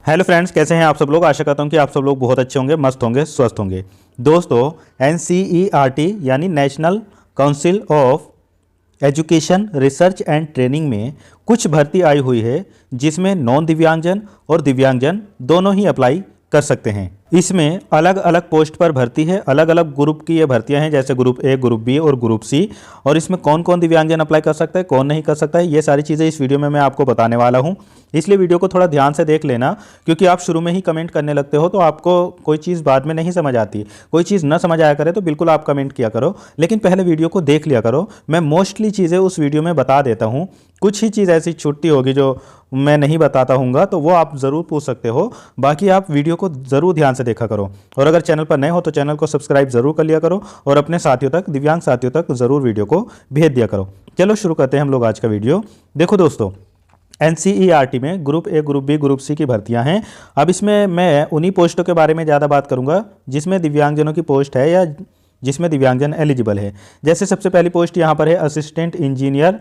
Hello friends, कैसे हैं आप सब लोग। आशा करता हूं कि आप सब लोग बहुत अच्छे होंगे, मस्त होंगे, स्वस्थ होंगे। दोस्तों, एनसीईआरटी यानी national council of education research and training में कुछ भर्ती आई हुई है जिसमें नॉन दिव्यांगजन और दिव्यांगजन दोनों ही अप्लाई कर सकते हैं। इसमें अलग अलग पोस्ट पर भर्ती है, अलग अलग ग्रुप की ये भर्तियां हैं, जैसे ग्रुप ए, ग्रुप बी और ग्रुप सी। और इसमें कौन कौन दिव्यांगजन अप्लाई कर सकता है, कौन नहीं कर सकता है, ये सारी चीज़ें इस वीडियो में मैं आपको बताने वाला हूं। इसलिए वीडियो को थोड़ा ध्यान से देख लेना, क्योंकि आप शुरू में ही कमेंट करने लगते हो तो आपको कोई चीज़ बाद में नहीं समझ आती। कोई चीज़ न समझ आया करे तो बिल्कुल आप कमेंट किया करो, लेकिन पहले वीडियो को देख लिया करो। मैं मोस्टली चीज़ें उस वीडियो में बता देता हूँ, कुछ ही चीज़ ऐसी छुट्टी होगी जो मैं नहीं बताता हूँगा, तो वो आप ज़रूर पूछ सकते हो। बाकी आप वीडियो को ज़रूर ध्यान से देखा करो, और अगर चैनल पर नए हो तो चैनल को सब्सक्राइब ज़रूर कर लिया करो, और अपने साथियों तक, दिव्यांग साथियों तक ज़रूर वीडियो को भेज दिया करो। चलो शुरू करते हैं हम लोग आज का वीडियो। देखो दोस्तों, एनसीईआरटी में group A, group B, group C की भर्तियां हैं। अब इसमें मैं उन्हीं पोस्टों के बारे में ज़्यादा बात करूंगा जिसमें दिव्यांगजनों की पोस्ट है या जिसमें दिव्यांगजन एलिजिबल है। जैसे सबसे पहली पोस्ट यहाँ पर है असिस्टेंट इंजीनियर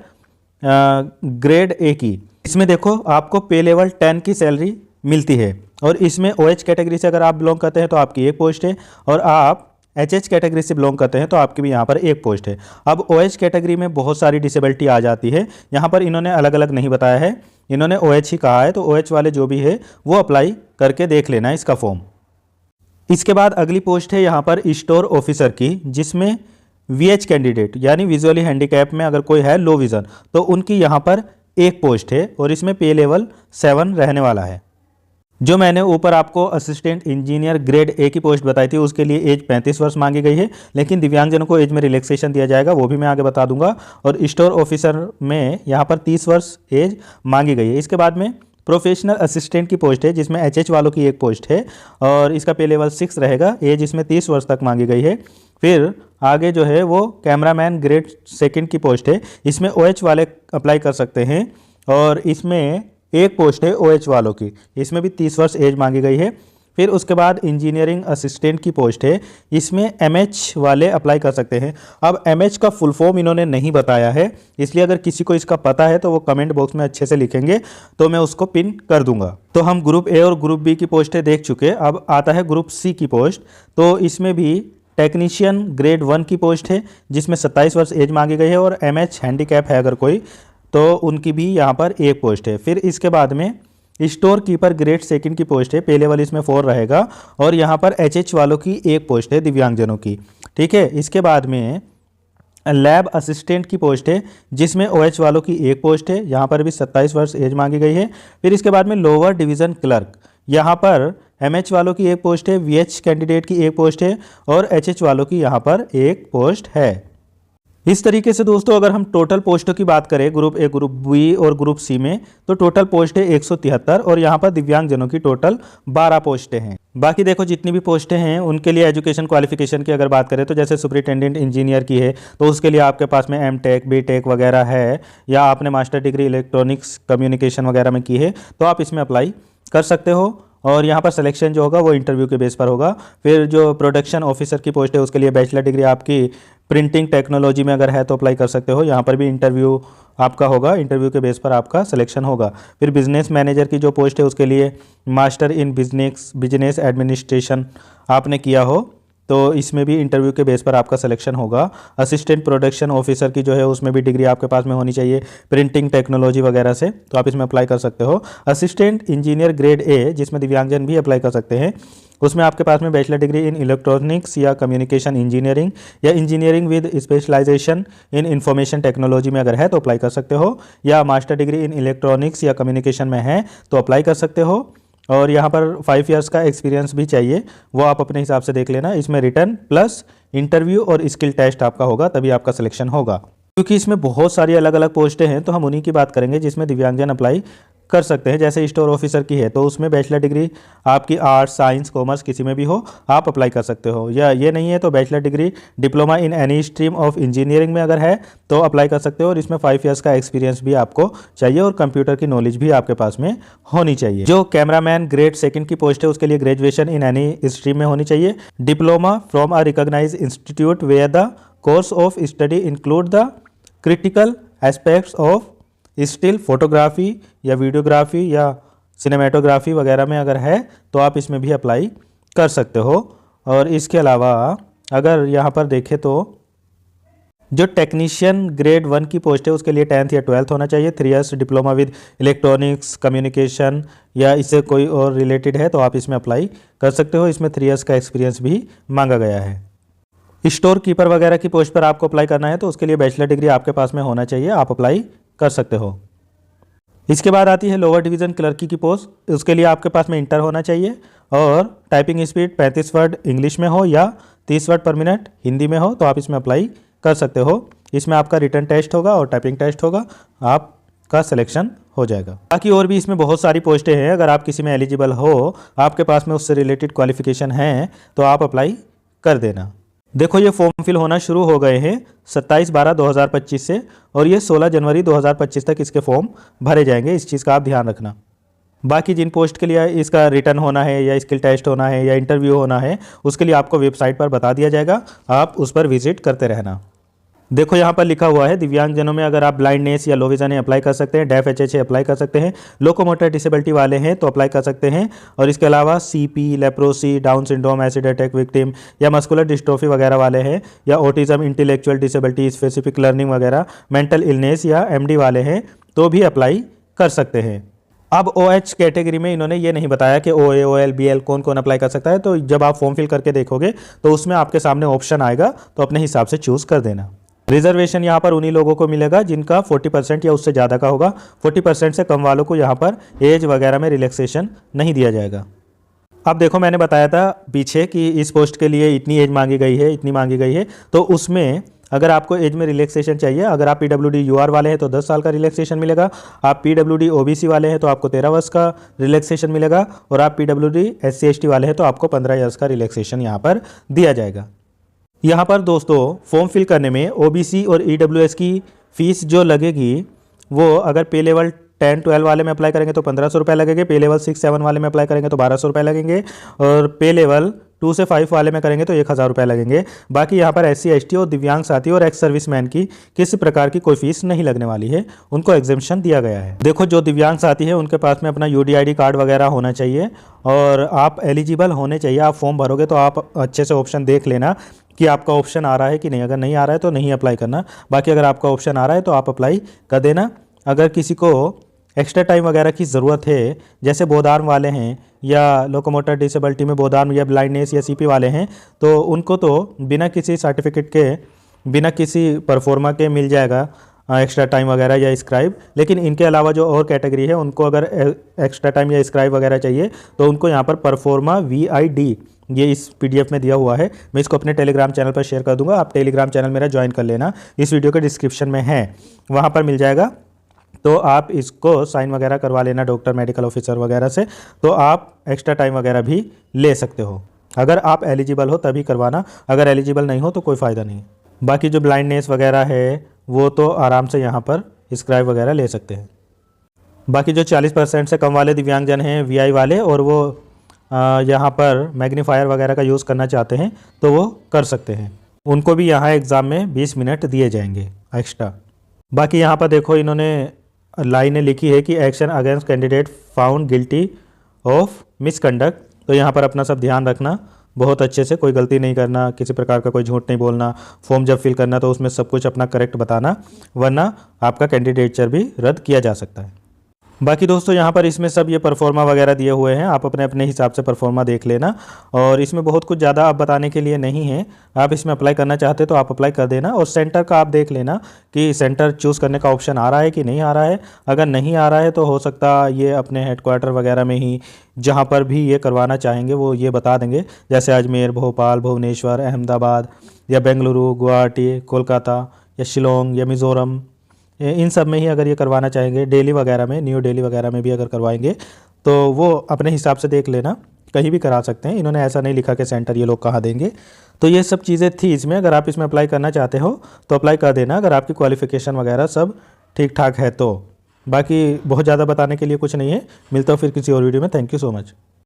ग्रेड ए की। इसमें देखो आपको पे लेवल 10 की सैलरी मिलती है, और इसमें ओएच कैटेगरी से अगर आप बिलोंग करते हैं तो आपकी एक पोस्ट है, और आप एचएच कैटेगरी से बिलोंग करते हैं तो आपकी भी यहाँ पर एक पोस्ट है। अब ओएच कैटेगरी में बहुत सारी डिसेबिलिटी आ जाती है, यहाँ पर इन्होंने अलग अलग नहीं बताया है, इन्होंने ओएच ही कहा है, तो ओएच वाले जो भी है वो अप्लाई करके देख लेना इसका फॉर्म। इसके बाद अगली पोस्ट है यहाँ पर स्टोर ऑफिसर की, जिसमें वीएच कैंडिडेट यानी विजुअली हैंडीकैप में अगर कोई है, लो विज़न, तो उनकी यहाँ पर एक पोस्ट है, और इसमें पे लेवल 7 रहने वाला है। जो मैंने ऊपर आपको असिस्टेंट इंजीनियर ग्रेड ए की पोस्ट बताई थी, उसके लिए एज 35 वर्ष मांगी गई है, लेकिन दिव्यांगजनों को एज में रिलैक्सेशन दिया जाएगा, वो भी मैं आगे बता दूंगा। और स्टोर ऑफिसर में यहाँ पर 30 वर्ष एज मांगी गई है। इसके बाद में प्रोफेशनल असिस्टेंट की पोस्ट है, जिसमें एचएच वालों की एक पोस्ट है, और इसका पे लेवल 6 रहेगा, एज इसमें 30 वर्ष तक मांगी गई है। फिर आगे जो है वो कैमरामैन ग्रेड सेकंड की पोस्ट है, इसमें ओएच वाले अप्लाई कर सकते हैं, और इसमें एक पोस्ट है ओएच वालों की, इसमें भी 30 वर्ष एज मांगी गई है। फिर उसके बाद इंजीनियरिंग असिस्टेंट की पोस्ट है, इसमें एमएच वाले अप्लाई कर सकते हैं। अब एमएच का फुल फॉर्म इन्होंने नहीं बताया है, इसलिए अगर किसी को इसका पता है तो वो कमेंट बॉक्स में अच्छे से लिखेंगे, तो मैं उसको पिन कर दूंगा। तो हम ग्रुप ए और ग्रुप बी की पोस्टें देख चुके। अब आता है ग्रुप सी की पोस्ट, तो इसमें भी टेक्नीशियन ग्रेड 1 की पोस्ट है, जिसमें 27 वर्ष एज मांगी गई है, और एमएच हैंडीकैप है अगर कोई, तो उनकी भी यहाँ पर एक पोस्ट है। फिर इसके बाद में स्टोर कीपर ग्रेड सेकंड की पोस्ट है, पे लेवल इसमें 4 रहेगा, और यहाँ पर एचएच वालों की एक पोस्ट है दिव्यांगजनों की। ठीक है। इसके बाद में लैब असिस्टेंट की पोस्ट है, जिसमें ओएच वालों की एक पोस्ट है, यहाँ पर भी 27 वर्ष एज मांगी गई है। फिर इसके बाद में लोअर डिवीज़न क्लर्क, यहाँ पर एमएच वालों की एक पोस्ट है, वीएच कैंडिडेट की एक पोस्ट है, और एचएच वालों की यहाँ पर एक पोस्ट है। इस तरीके से दोस्तों, अगर हम टोटल पोस्टों की बात करें ग्रुप ए, ग्रुप बी और ग्रुप सी में, तो टोटल पोस्ट है 173, और यहाँ पर दिव्यांगजनों की टोटल 12 पोस्टें हैं। बाकी देखो जितनी भी पोस्टें हैं उनके लिए एजुकेशन क्वालिफिकेशन की अगर बात करें तो जैसे सुपरिटेंडेंट इंजीनियर की है, तो उसके लिए आपके पास में एमटेक, बीटेक वगैरह है, या आपने मास्टर डिग्री इलेक्ट्रॉनिक्स कम्युनिकेशन वगैरह में की है, तो आप इसमें अप्लाई कर सकते हो। और यहाँ पर सिलेक्शन जो होगा वो इंटरव्यू के बेस पर होगा। फिर जो प्रोडक्शन ऑफिसर की पोस्ट है, उसके लिए बैचलर डिग्री आपकी प्रिंटिंग टेक्नोलॉजी में अगर है तो अप्लाई कर सकते हो, यहाँ पर भी इंटरव्यू आपका होगा, इंटरव्यू के बेस पर आपका सिलेक्शन होगा। फिर बिजनेस मैनेजर की जो पोस्ट है, उसके लिए मास्टर इन बिजनेस एडमिनिस्ट्रेशन आपने किया हो, तो इसमें भी इंटरव्यू के बेस पर आपका सिलेक्शन होगा। असिस्टेंट प्रोडक्शन ऑफिसर की जो है उसमें भी डिग्री आपके पास में होनी चाहिए प्रिंटिंग टेक्नोलॉजी वगैरह से, तो आप इसमें अप्लाई कर सकते हो। असिस्टेंट इंजीनियर ग्रेड ए, जिसमें दिव्यांगजन भी अप्लाई कर सकते हैं, उसमें आपके पास में बैचलर डिग्री इन इलेक्ट्रॉनिक्स या कम्युनिकेशन इंजीनियरिंग, या engineering with specialisation in information technology में अगर है तो अप्लाई कर सकते हो, या मास्टर डिग्री इन इलेक्ट्रॉनिक्स या कम्युनिकेशन में है तो अप्लाई कर सकते हो। और यहाँ पर 5 इयर्स का एक्सपीरियंस भी चाहिए, वो आप अपने हिसाब से देख लेना। इसमें रिटर्न प्लस इंटरव्यू और स्किल टेस्ट आपका होगा, तभी आपका सिलेक्शन होगा। क्योंकि इसमें बहुत सारी अलग अलग पोस्टें हैं, तो हम उन्हीं की बात करेंगे जिसमें दिव्यांगजन अप्लाई कर सकते हैं। जैसे स्टोर ऑफिसर की है, तो उसमें बैचलर डिग्री आपकी आर्ट्स, साइंस, कॉमर्स किसी में भी हो, आप अप्लाई कर सकते हो। या ये नहीं है तो bachelor degree diploma in any stream of engineering में अगर है तो अप्लाई कर सकते हो, और इसमें 5 इयर्स का एक्सपीरियंस भी आपको चाहिए, और कंप्यूटर की नॉलेज भी आपके पास में होनी चाहिए। जो कैमरामैन ग्रेड सेकंड की पोस्ट है, उसके लिए ग्रेजुएशन इन एनी स्ट्रीम में होनी चाहिए, diploma from a recognised institute where the course of study include the critical aspects of still photography या वीडियोग्राफी या सिनेमेटोग्राफी वगैरह में अगर है तो आप इसमें भी अप्लाई कर सकते हो। और इसके अलावा अगर यहाँ पर देखें तो जो टेक्नीशियन ग्रेड 1 की पोस्ट है उसके लिए 10th या 12th होना चाहिए। 3 years diploma with electronics communication या इससे कोई और रिलेटेड है तो आप इसमें अप्लाई कर सकते हो। इसमें 3 इयर्स का एक्सपीरियंस भी मांगा गया है। स्टोर कीपर वगैरह की पोस्ट पर आपको अप्लाई करना है तो उसके लिए बैचलर डिग्री आपके पास में होना चाहिए, आप अप्लाई कर सकते हो। इसके बाद आती है लोअर डिवीज़न क्लर्की की पोस्ट, उसके लिए आपके पास में इंटर होना चाहिए और टाइपिंग स्पीड 35 वर्ड इंग्लिश में हो या 30 वर्ड पर मिनट हिंदी में हो तो आप इसमें अप्लाई कर सकते हो। इसमें आपका रिटन टेस्ट होगा और टाइपिंग टेस्ट होगा, आपका सिलेक्शन हो जाएगा। बाकी और भी इसमें बहुत सारी पोस्टें हैं, अगर आप किसी में एलिजिबल हो, आपके पास में उससे रिलेटेड क्वालिफिकेशन है तो आप अप्लाई कर देना। देखो ये फॉर्म फिल होना शुरू हो गए हैं 27/12/2025 से और ये 16 जनवरी 2025 तक इसके फॉर्म भरे जाएंगे, इस चीज़ का आप ध्यान रखना। बाकी जिन पोस्ट के लिए इसका रिटर्न होना है या स्किल टेस्ट होना है या इंटरव्यू होना है उसके लिए आपको वेबसाइट पर बता दिया जाएगा, आप उस पर विजिट करते रहना। देखो यहाँ पर लिखा हुआ है दिव्यांगजनों में अगर आप ब्लाइंडनेस या लो विजन है अप्लाई कर सकते हैं, डेफ एच अप्लाई कर सकते हैं, लोकोमोटर डिसेबिलिटी वाले हैं तो अप्लाई कर सकते हैं। और इसके अलावा CP, leprosy, down syndrome, acid attack victim या मस्कुलर डिस्ट्रोफी वगैरह वाले हैं या autism, intellectual disability, specific learning वगैरह, मेंटल इलनेस या एमडी वाले हैं तो भी अप्लाई कर सकते हैं। अब OH कैटेगरी में इन्होंने ये नहीं बताया कि OA, OL, BL कौन कौन अप्लाई कर सकता है, तो जब आप फॉर्म फिल करके देखोगे तो उसमें आपके सामने ऑप्शन आएगा तो अपने हिसाब से चूज़ कर देना। रिजर्वेशन यहाँ पर उन्हीं लोगों को मिलेगा जिनका 40% या उससे ज़्यादा का होगा। 40% से कम वालों को यहाँ पर एज वगैरह में रिलैक्सेशन नहीं दिया जाएगा। अब देखो मैंने बताया था पीछे कि इस पोस्ट के लिए इतनी एज मांगी गई है, इतनी मांगी गई है, तो उसमें अगर आपको एज में रिलैक्सेशन चाहिए, अगर आप PWD UR वाले हैं तो 10 साल का रिलैक्सेशन मिलेगा, आप PWD OBC वाले हैं तो आपको 13 वर्ष का रिलैक्सेशन मिलेगा और आप PWD SC ST वाले हैं तो आपको 15 ईयर्स का रिलैक्सेशन यहाँ पर दिया जाएगा। यहाँ पर दोस्तों फॉर्म फिल करने में OBC और EWS की फ़ीस जो लगेगी वो अगर पे लेवल 10-12 वाले में अप्लाई करेंगे तो 1500 रुपये लगेंगे, पे लेवल 6-7 वाले में अप्लाई करेंगे तो 1200 रुपये लगेंगे और पे लेवल 2 से 5 वाले में करेंगे तो 1000 रुपये लगेंगे। बाकी यहाँ पर SC ST और दिव्यांग साथी और एक्स सर्विसमैन की किसी प्रकार की कोई फीस नहीं लगने वाली है, उनको एग्जेम्पशन दिया गया है। देखो जो दिव्यांग साथी है उनके पास में अपना UDID कार्ड वगैरह होना चाहिए और आप एलिजिबल होने चाहिए। आप फॉर्म भरोगे तो आप अच्छे से ऑप्शन देख लेना कि आपका ऑप्शन आ रहा है कि नहीं, अगर नहीं आ रहा है तो नहीं अप्लाई करना, बाकी अगर आपका ऑप्शन आ रहा है तो आप अप्लाई कर देना। अगर किसी को एक्स्ट्रा टाइम वगैरह की ज़रूरत है, जैसे बोधार्म वाले हैं या लोकोमोटर डिसेबिलिटी में बोधार्म या ब्लाइंडनेस या CP वाले हैं तो उनको तो बिना किसी सर्टिफिकेट के, बिना किसी परफॉर्मा के मिल जाएगा एक्स्ट्रा टाइम वगैरह या स्क्राइब। लेकिन इनके अलावा जो और कैटेगरी है उनको अगर एक्स्ट्रा टाइम या स्क्राइब वगैरह चाहिए तो उनको यहाँ पर परफॉर्मा VID ये इस PDF में दिया हुआ है, मैं इसको अपने टेलीग्राम चैनल पर शेयर कर दूंगा, आप टेलीग्राम चैनल मेरा ज्वाइन कर लेना, इस वीडियो के डिस्क्रिप्शन में है, वहाँ पर मिल जाएगा। तो आप इसको साइन वगैरह करवा लेना डॉक्टर, मेडिकल ऑफिसर वगैरह से, तो आप एक्स्ट्रा टाइम वगैरह भी ले सकते हो। अगर आप एलिजिबल हो तभी करवाना, अगर एलिजिबल नहीं हो तो कोई फ़ायदा नहीं। बाकी जो ब्लाइंडनेस वगैरह है वो तो आराम से यहाँ पर स्क्राइब वगैरह ले सकते हैं। बाकी जो 40% से कम वाले दिव्यांगजन हैं VI वाले और वो यहाँ पर मैग्नीफायर वगैरह का यूज़ करना चाहते हैं तो वो कर सकते हैं, उनको भी यहाँ एग्ज़ाम में 20 मिनट दिए जाएंगे एक्स्ट्रा। बाकी यहाँ पर देखो इन्होंने लाइनें लिखी है कि action against candidate found guilty of misconduct, तो यहाँ पर अपना सब ध्यान रखना, बहुत अच्छे से कोई गलती नहीं करना, किसी प्रकार का कोई झूठ नहीं बोलना, फॉर्म जब फिल करना तो उसमें सब कुछ अपना करेक्ट बताना, वरना आपका कैंडिडेचर भी रद्द किया जा सकता है। बाकी दोस्तों यहाँ पर इसमें सब ये परफॉर्मा वगैरह दिए हुए हैं, आप अपने अपने हिसाब से परफॉर्मा देख लेना और इसमें बहुत कुछ ज़्यादा आप बताने के लिए नहीं है। आप इसमें अप्लाई करना चाहते तो आप अप्लाई कर देना और सेंटर का आप देख लेना कि सेंटर चूज़ करने का ऑप्शन आ रहा है कि नहीं आ रहा है। अगर नहीं आ रहा है तो हो सकता ये अपने हेडक्वार्टर वगैरह में ही जहाँ पर भी ये करवाना चाहेंगे वो ये बता देंगे, जैसे अजमेर, भोपाल, भुवनेश्वर, अहमदाबाद या बेंगलुरु, गुवाहाटी, कोलकाता या शिलोंग या मिज़ोरम, इन सब में ही अगर ये करवाना चाहेंगे, दिल्ली वगैरह में, न्यू दिल्ली वगैरह में भी अगर करवाएंगे तो वो अपने हिसाब से देख लेना, कहीं भी करा सकते हैं। इन्होंने ऐसा नहीं लिखा कि सेंटर ये लोग कहाँ देंगे। तो ये सब चीज़ें थी इसमें, अगर आप इसमें अप्लाई करना चाहते हो तो अप्लाई कर देना, अगर आपकी क्वालिफ़िकेशन वगैरह सब ठीक ठाक है तो। बाकी बहुत ज़्यादा बताने के लिए कुछ नहीं है, मिलता हूँ फिर किसी और वीडियो में। Thank you so much.